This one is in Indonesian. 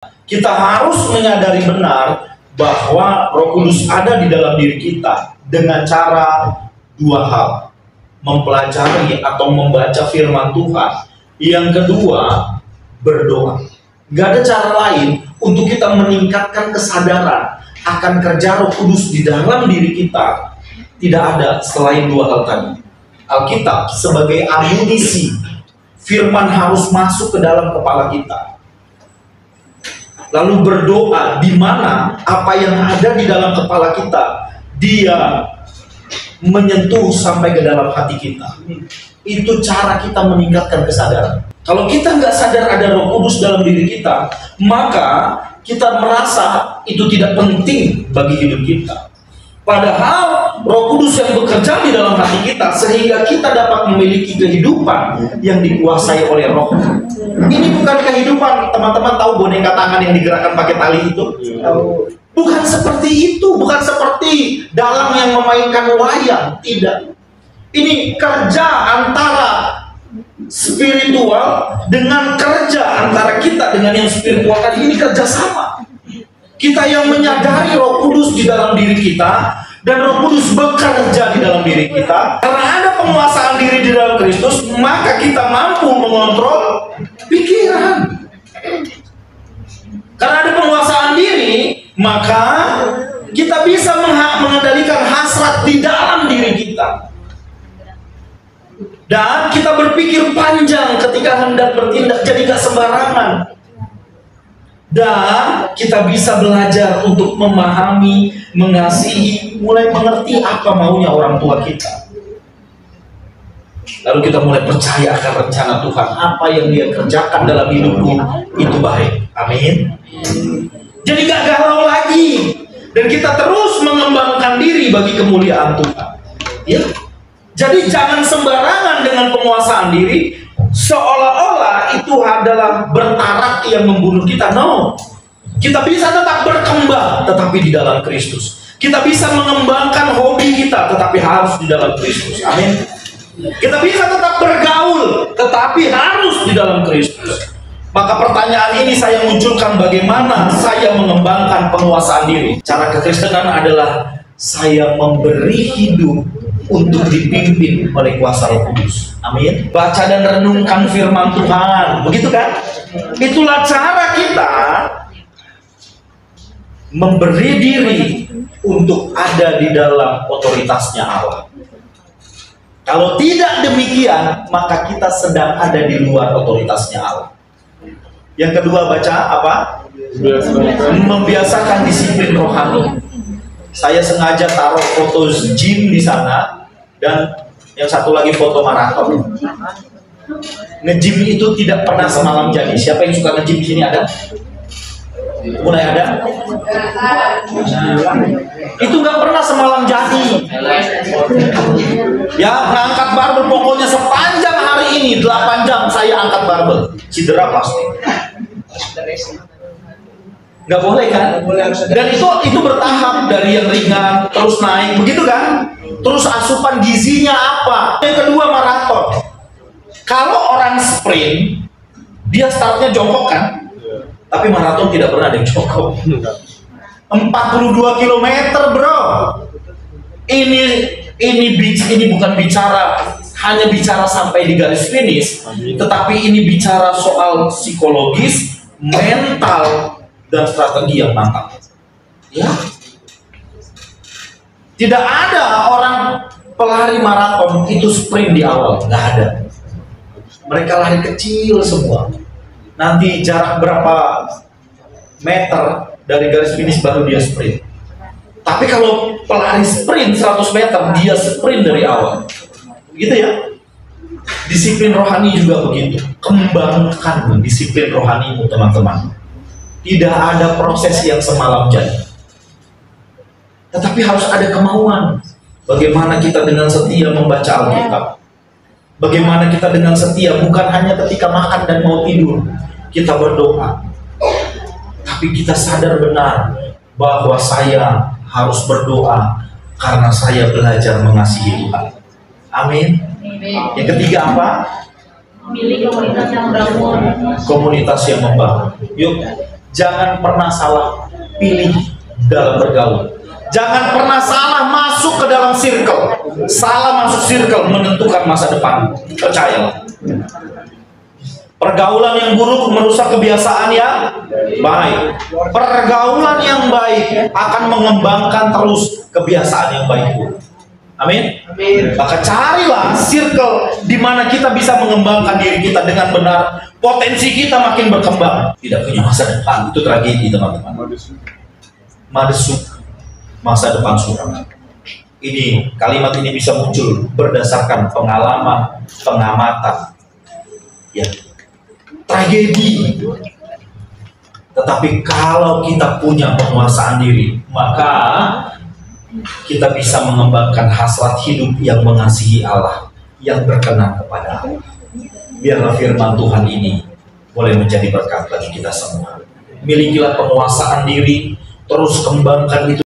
Kita harus menyadari benar bahwa Roh Kudus ada di dalam diri kita dengan cara dua hal: mempelajari atau membaca firman Tuhan. Yang kedua, berdoa. Gak ada cara lain untuk kita meningkatkan kesadaran akan kerja Roh Kudus di dalam diri kita. Tidak ada selain dua hal tadi. Alkitab sebagai amunisi, firman harus masuk ke dalam kepala kita. Lalu berdoa, di mana apa yang ada di dalam kepala kita, dia menyentuh sampai ke dalam hati kita. Itu cara kita meningkatkan kesadaran. Kalau kita nggak sadar ada Roh Kudus dalam diri kita, maka kita merasa itu tidak penting bagi hidup kita. Padahal Roh Kudus yang bekerja di dalam hati kita sehingga kita dapat memiliki kehidupan yang dikuasai oleh Roh. Ini bukan kehidupan, teman-teman tahu boneka tangan yang digerakkan pakai tali itu? Bukan seperti itu, bukan seperti dalang yang memainkan wayang, tidak. Ini kerja antara spiritual dengan kerja antara kita dengan yang spiritual tadi. Ini kerja sama. Kita yang menyadari Roh Kudus di dalam diri kita, dan Roh Kudus bekerja di dalam diri kita. Karena ada penguasaan diri di dalam Kristus, maka kita mampu mengontrol pikiran. Karena ada penguasaan diri, maka kita bisa mengendalikan hasrat di dalam diri kita. Dan kita berpikir panjang ketika hendak bertindak, jadi gak sembarangan. Dan kita bisa belajar untuk memahami, mengasihi, mulai mengerti apa maunya orang tua kita. Lalu kita mulai percaya akan rencana Tuhan. Apa yang Dia kerjakan dalam hidupku itu baik. Amin. Jadi gak galau lagi. Dan kita terus mengembangkan diri bagi kemuliaan Tuhan. Ya. Jadi jangan sembarangan dengan penguasaan diri, seolah-olah itu adalah bertarak yang membunuh kita. No. Kita bisa tetap berkembang tetapi di dalam Kristus. Kita bisa mengembangkan hobi kita tetapi harus di dalam Kristus. Amin. Kita bisa tetap bergaul tetapi harus di dalam Kristus. Maka pertanyaan ini saya munculkan, bagaimana saya mengembangkan penguasaan diri? Cara kekristenan adalah saya memberi hidup untuk dipimpin oleh kuasa Roh Kudus. Amin. Baca dan renungkan firman Tuhan. Begitu kan? Itulah cara kita memberi diri untuk ada di dalam otoritasnya Allah. Kalau tidak demikian, maka kita sedang ada di luar otoritasnya Allah. Yang kedua, baca apa? Membiasakan disiplin rohani. Saya sengaja taruh foto gym di sana. Dan yang satu lagi foto maraton. Nge-gym itu tidak pernah semalam jadi. Siapa yang suka nge-gym di sini ada? Mulai ada? Itu nggak pernah semalam jadi. Ya, ngangkat barbel pokoknya sepanjang hari ini 8 jam saya angkat barbel. Cedera pasti. Nggak boleh kan? Dan itu bertahap, dari yang ringan terus naik, begitu kan? Terus asupan gizinya apa? Yang kedua, maraton. Kalau orang sprint, dia startnya jongkok kan? Tapi maraton tidak pernah ada yang jongkok. 42 km bro. Ini bukan hanya bicara sampai di garis finish, tetapi ini bicara soal psikologis, mental, dan strategi yang mantap. Ya. Tidak ada orang pelari maraton itu sprint di awal, nggak ada. Mereka lari kecil semua. Nanti jarak berapa meter dari garis finish baru dia sprint. Tapi kalau pelari sprint 100 meter, dia sprint dari awal. Begitu ya. Disiplin rohani juga begitu. Kembangkan disiplin rohanimu, teman-teman. Tidak ada proses yang semalam jadi. Tetapi harus ada kemauan. Bagaimana kita dengan setia membaca Alkitab. Bagaimana kita dengan setia bukan hanya ketika makan dan mau tidur. Kita berdoa. Tapi kita sadar benar bahwa saya harus berdoa karena saya belajar mengasihi Tuhan. Amin. Yang ketiga apa? Milih komunitas yang membangun. Komunitas yang membangun. Yuk, Jangan pernah salah pilih dalam bergaul. Jangan pernah salah masuk ke dalam circle. Salah masuk circle menentukan masa depan. Percayalah. Pergaulan yang buruk merusak kebiasaan yang baik. Pergaulan yang baik akan mengembangkan terus kebiasaan yang baik pun. Amin. Maka carilah circle di mana kita bisa mengembangkan diri kita dengan benar. Potensi kita makin berkembang. Tidak punya masa depan, itu tragedi, teman-teman. Madesuk, masa depan suram. Ini kalimat ini bisa muncul berdasarkan pengalaman, pengamatan. Ya. Tragedi. Tetapi kalau kita punya penguasaan diri, maka kita bisa mengembangkan hasrat hidup yang mengasihi Allah, yang berkenan kepada Allah. Biarlah firman Tuhan ini boleh menjadi berkat bagi kita semua. Milikilah penguasaan diri, terus kembangkan itu.